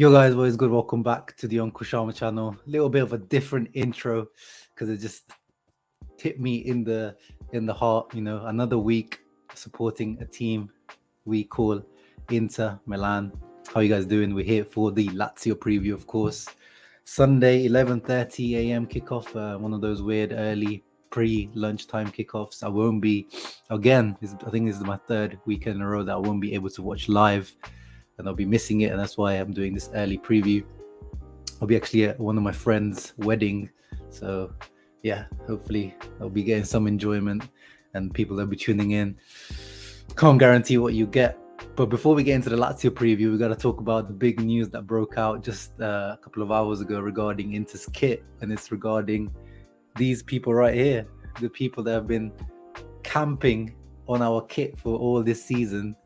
Yo guys, what is good? Welcome back to the Uncle Sharma channel. A little bit of a different intro because it just hit me in the heart. You know, another week supporting a team we call Inter Milan. How you guys doing? We're here for the Lazio preview, of course. Sunday, 11:30 a.m. kickoff. One of those weird early pre-lunchtime kickoffs. I won't be again. I think this is my third weekend in a row that I won't be able to watch live. And I'll be missing it, and that's why I'm doing this early preview. I'll be actually at one of my friends' wedding, so yeah, hopefully I'll be getting some enjoyment and people will be tuning in. Can't guarantee what you get, but before we get into the Lazio preview, we got to talk about the big news that broke out just a couple of hours ago regarding Inter's kit, and it's regarding these people right here, the people that have been camping on our kit for all this season.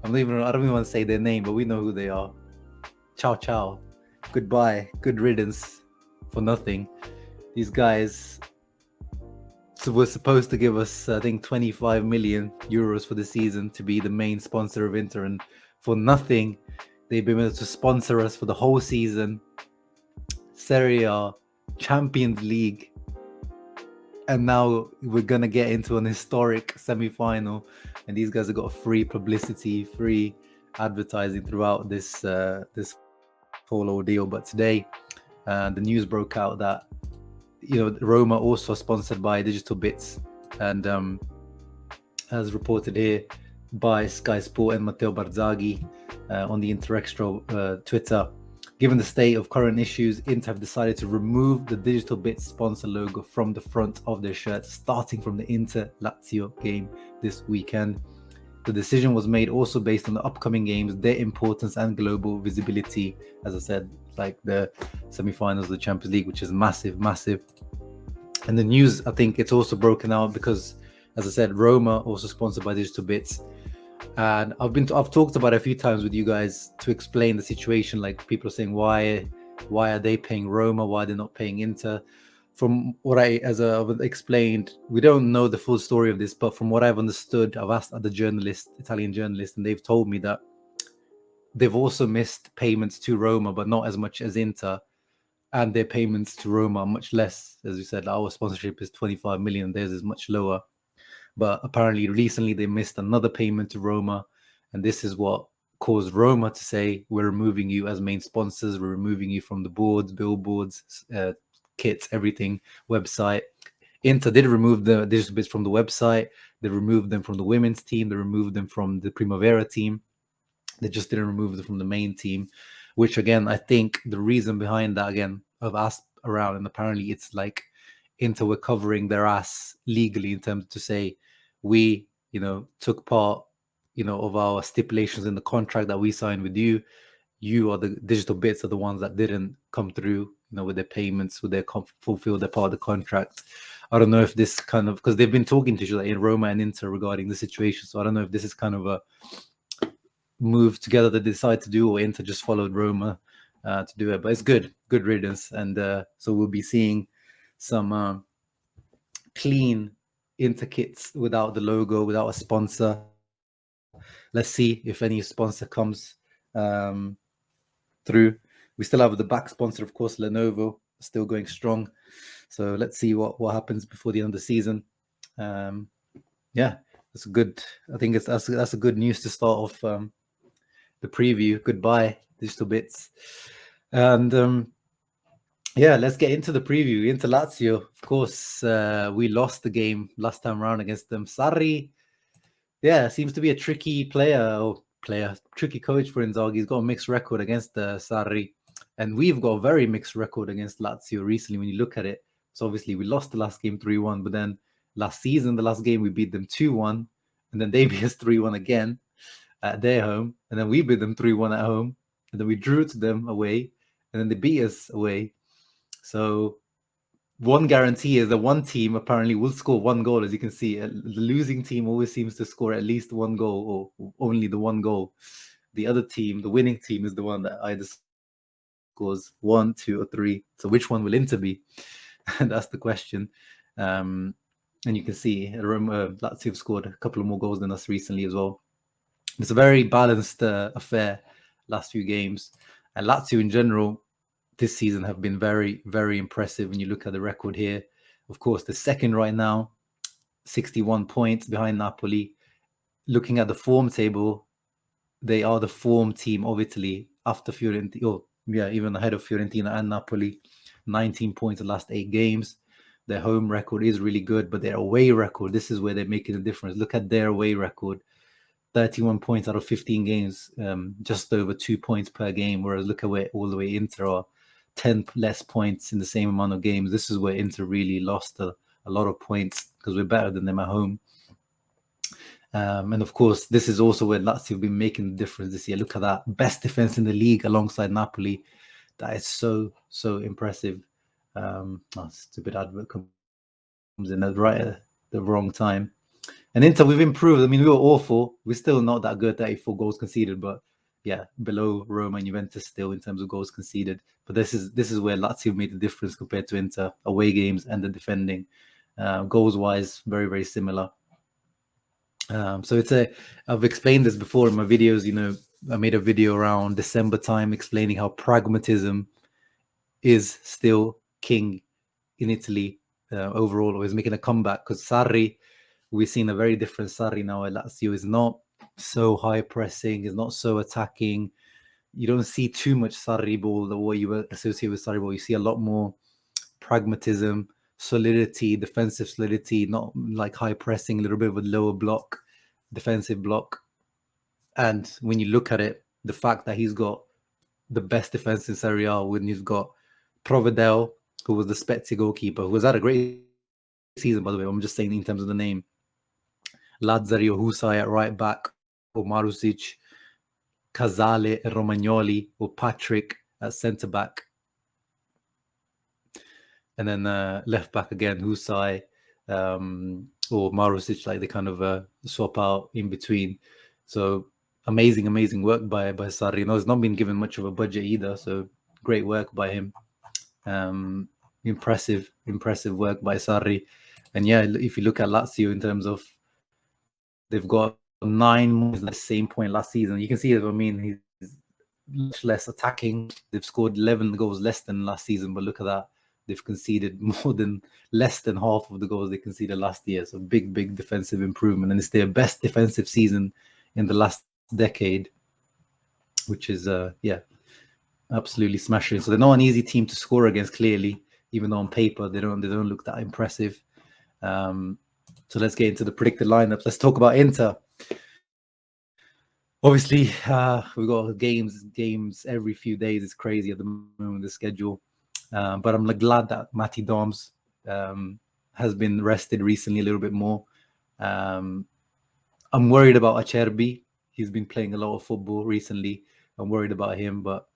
I don't even want to say their name, but we know who they are. Ciao, ciao. Goodbye. Good riddance for nothing. These guys were supposed to give us, I think, 25 million euros for the season to be the main sponsor of Inter. And for nothing, they've been able to sponsor us for the whole season. Serie A, Champions League. And now we're going to get into an historic semi-final. And these guys have got free publicity, free advertising throughout this whole ordeal. But today, the news broke out that, Roma also sponsored by DigitalBits. And as reported here by Sky Sport and Matteo Barzaghi on the Interextra Twitter, given the state of current issues, Inter have decided to remove the DigitalBits sponsor logo from the front of their shirts, starting from the Inter-Lazio game this weekend. The decision was made also based on the upcoming games, their importance and global visibility. As I said, like the semi-finals of the Champions League, which is massive. And the news, I think it's also broken out because, as I said, Roma also sponsored by DigitalBits. And I've talked about it a few times with you guys to explain the situation. Like, people are saying, why are they paying Roma? Why are they not paying Inter? From what I've explained, we don't know the full story of this, but from what I've understood, I've asked other Italian journalists, and they've told me that they've also missed payments to Roma, but not as much as Inter. And their payments to Roma are much less. As we said, our sponsorship is 25 million, theirs is much lower. But apparently recently they missed another payment to Roma, and this is what caused Roma to say, we're removing you as main sponsors, we're removing you from the boards, billboards, kits, everything, website. Inter did remove the digital bits from the website, they removed them from the women's team, they removed them from the Primavera team, they just didn't remove them from the main team, which again, I think the reason behind that, again, I've asked around, and apparently it's like Inter were covering their ass legally in terms to say, we, took part, of our stipulations in the contract that we signed with you. You are the digital bits are the ones that didn't come through, with their payments, with their fulfill their part of the contract. I don't know if this kind of, because they've been talking to each other in Roma and Inter regarding the situation. So I don't know if this is kind of a move together that they decide to do, or Inter just followed Roma to do it. But it's good riddance. And so we'll be seeing some clean Inter kits without the logo, without a sponsor. Let's see if any sponsor comes through. We still have the back sponsor, of course, Lenovo, still going strong. So let's see what happens before the end of the season. Yeah, that's good. I think that's a good news to start off the preview. Goodbye, DigitalBits. And yeah, let's get into the preview. Into Lazio, of course, we lost the game last time around against them. Sarri, yeah, seems to be a tricky tricky coach for Inzaghi. He's got a mixed record against Sarri, and we've got a very mixed record against Lazio recently when you look at it. So obviously we lost the last game 3-1, but then last season, the last game, we beat them 2-1, and then they beat us 3-1 again at their home, and then we beat them 3-1 at home, and then we drew to them away, and then they beat us away. So one guarantee is that one team apparently will score one goal. As you can see, the losing team always seems to score at least one goal, or only the one goal. The other team, the winning team, is the one that either scores 1, 2, or 3. So which one will Inter be? And that's the question. And you can see Lazio have scored a couple of more goals than us recently as well. It's a very balanced affair last few games. And Lazio in general this season have been very, very impressive when you look at the record here. Of course, the second right now, 61 points behind Napoli. Looking at the form table, they are the form team of Italy after Fiorentina. Oh, yeah, even ahead of Fiorentina and Napoli. 19 points in the last 8 games. Their home record is really good, but their away record, this is where they're making a difference. Look at their away record. 31 points out of 15 games, just over 2 points per game. Whereas look at where all the way Inter are, 10 less points in the same amount of games. This is where Inter really lost a lot of points because we're better than them at home. And of course, this is also where Lazio have been making the difference this year. Look at that. Best defense in the league alongside Napoli. That is so, so impressive. Stupid advert comes in right at the wrong time. And Inter, we've improved. I mean, we were awful. We're still not that good, 34 goals conceded, but yeah, below Roma and Juventus still in terms of goals conceded. But this is where Lazio made the difference compared to Inter, away games and the defending. Goals-wise, very, very similar. So I've explained this before in my videos. You know, I made a video around December time explaining how pragmatism is still king in Italy overall, or is making a comeback, because Sarri, we've seen a very different Sarri now at Lazio. Is not so high pressing, is not so attacking. You don't see too much Sarri ball, the way you associate with Sarri ball. You see a lot more pragmatism, solidity, defensive solidity, not like high pressing, a little bit of a lower block, defensive block. And when you look at it, the fact that he's got the best defense in Serie A, when you've got Provedel, who was the Spezia goalkeeper, who was at a great season, by the way, I'm just saying in terms of the name, Lazzari or Husai at right back, or Marusic, Casale, Romagnoli, or Patrick at centre back. And then left back again, Husai or Marusic, like they kind of swap out in between. So amazing work by Sarri. You know, he's not been given much of a budget either, so great work by him. Impressive work by Sarri. And yeah, if you look at Lazio in terms of, they've got 9 more at the same point last season. You can see it. I mean, he's much less attacking. They've scored 11 goals less than last season, but look at that. They've conceded less than half of the goals they conceded last year. So big defensive improvement. And it's their best defensive season in the last decade, which is, absolutely smashing. So they're not an easy team to score against, clearly, even though on paper they don't look that impressive. So let's get into the predicted lineup. Let's talk about Inter. Obviously, we've got games every few days. It's crazy at the moment, the schedule. But I'm glad that Matty Doms has been rested recently a little bit more. I'm worried about Acerbi. He's been playing a lot of football recently. I'm worried about him, but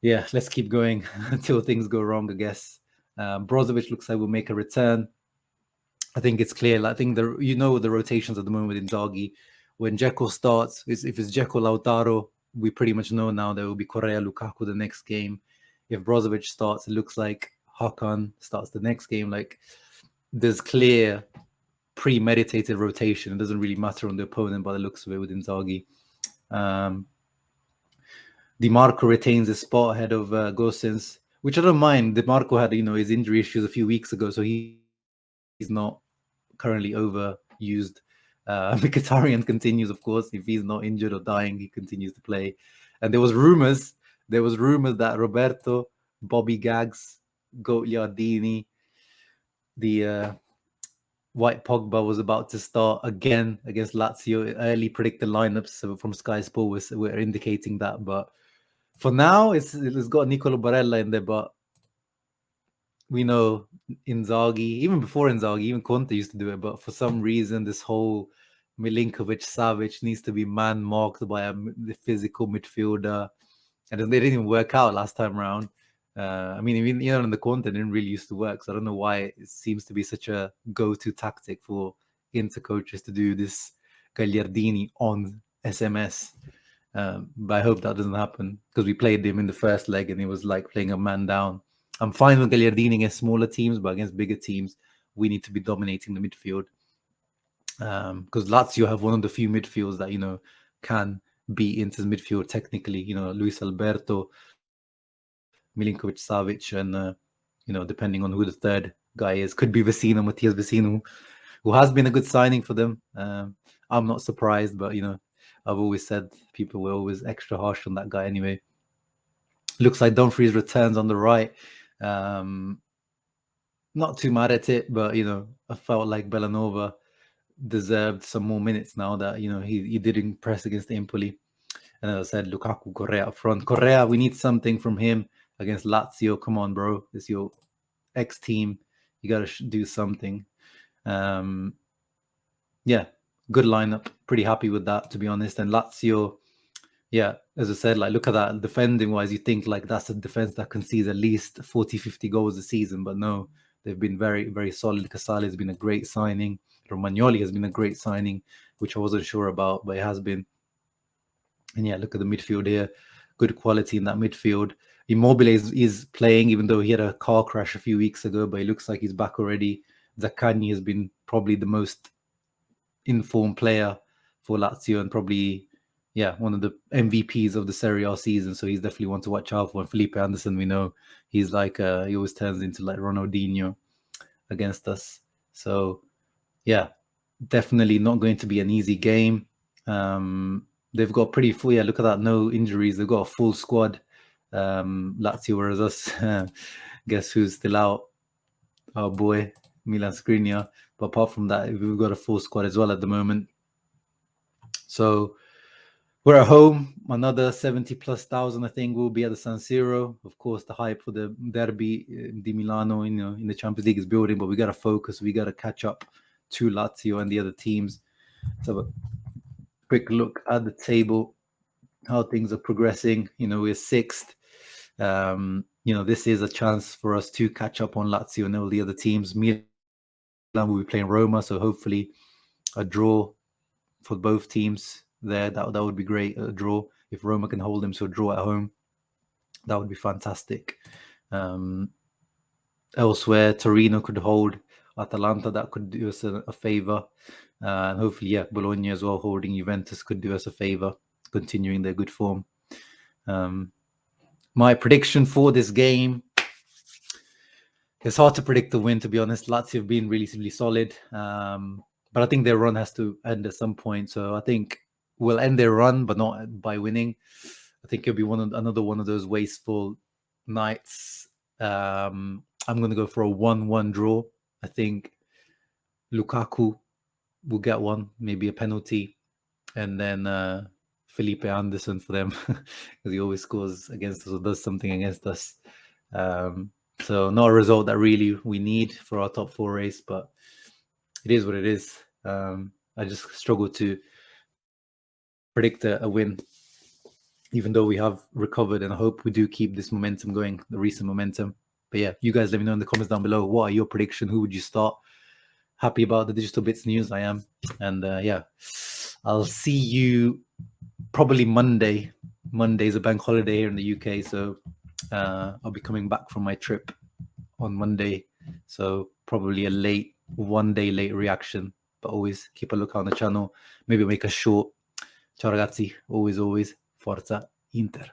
yeah, let's keep going until things go wrong, I guess. Brozovic looks like we'll make a return. I think it's clear. I think the rotations at the moment with Inzaghi. When Dzeko starts, if it's Dzeko Lautaro, we pretty much know now there will be Correa Lukaku the next game. If Brozovic starts, it looks like Hakan starts the next game. Like, there's clear premeditated rotation. It doesn't really matter on the opponent by the looks of it with Inzaghi. Di Marco retains his spot ahead of Gosens, which I don't mind. Di Marco had, his injury issues a few weeks ago, so he's not currently overused. Mkhitaryan continues, of course. If he's not injured or dying, he continues to play. And there was rumors that Roberto, Bobby Gags, Gagliardini, the White Pogba was about to start again against Lazio. Early predicted lineups from Sky Sports were indicating that. But for now, it's got Nicolo Barella in there. But we know Inzaghi, even before Inzaghi, even Conte used to do it. But for some reason, this whole Milinkovic-Savic needs to be man-marked by the physical midfielder. And they didn't even work out last time around. I mean, even in the Conte, it didn't really used to work. So I don't know why it seems to be such a go-to tactic for Inter coaches to do this Gagliardini on SMS. But I hope that doesn't happen, because we played him in the first leg and it was like playing a man down. I'm fine with Gagliardini against smaller teams, but against bigger teams, we need to be dominating the midfield. Because Lazio have one of the few midfields that, can beat Inter's midfield technically. Luis Alberto, Milinkovic, Savic, and depending on who the third guy is, could be Matthias Vecino, who has been a good signing for them. I'm not surprised, but I've always said people were always extra harsh on that guy anyway. Looks like Dumfries returns on the right. Not too mad at it, but I felt like Bellanova deserved some more minutes now that he did impress against Empoli. And as I said, Lukaku, Correa up front. Correa, we need something from him against Lazio. Come on, bro. It's your ex-team. You got to do something. Yeah, good lineup. Pretty happy with that, to be honest. And Lazio, yeah, as I said, like, look at that. Defending-wise, you think like that's a defense that concedes at least 40, 50 goals a season. But no, they've been very, very solid. Casale has been a great signing. Romagnoli has been a great signing, which I wasn't sure about, but it has been. And yeah, look at the midfield here. Good quality in that midfield. Immobile is playing, even though he had a car crash a few weeks ago, but it looks like he's back already. Zaccagni has been probably the most informed player for Lazio and probably, one of the MVPs of the Serie A season. So he's definitely one to watch out for. And Felipe Anderson, we know he's like, he always turns into like Ronaldinho against us. So yeah, definitely not going to be an easy game. They've got pretty full. Yeah, look at that. No injuries. They've got a full squad. Lazio, whereas us, guess who's still out? Our boy, Milan Skriniar. But apart from that, we've got a full squad as well at the moment. So we're at home. Another 70,000+, I think, will be at the San Siro. Of course, the hype for the Derby di Milano, in the Champions League is building, but we got to focus. We got to catch up to Lazio and the other teams. So have a quick look at the table, how things are progressing. We're sixth. This is a chance for us to catch up on Lazio and all the other teams. Milan will be playing Roma, so hopefully a draw for both teams there. That would be great. A draw. If Roma can hold them to a draw at home, that would be fantastic. Elsewhere, Torino could hold Atalanta. That could do us a favor. And hopefully, Bologna as well, holding Juventus, could do us a favor, continuing their good form. My prediction for this game, it's hard to predict the win, to be honest. Lazio have been relatively solid, but I think their run has to end at some point. So I think we'll end their run, but not by winning. I think it'll be another one of those wasteful nights. I'm going to go for a 1-1 draw. I think Lukaku will get one, maybe a penalty, and then Felipe Anderson for them, because he always scores against us or does something against us. So not a result that really we need for our top four race, but it is what it is. I just struggle to predict a win, even though we have recovered, and I hope we do keep this momentum going, the recent momentum. But yeah, you guys let me know in the comments down below. What are your predictions? Who would you start? Happy about the Digital Bits news, I am. And I'll see you probably Monday. Monday's a bank holiday here in the UK, so I'll be coming back from my trip on Monday. So probably a one day late reaction, but always keep a look on the channel. Maybe make a short. Ciao ragazzi, always, Forza Inter.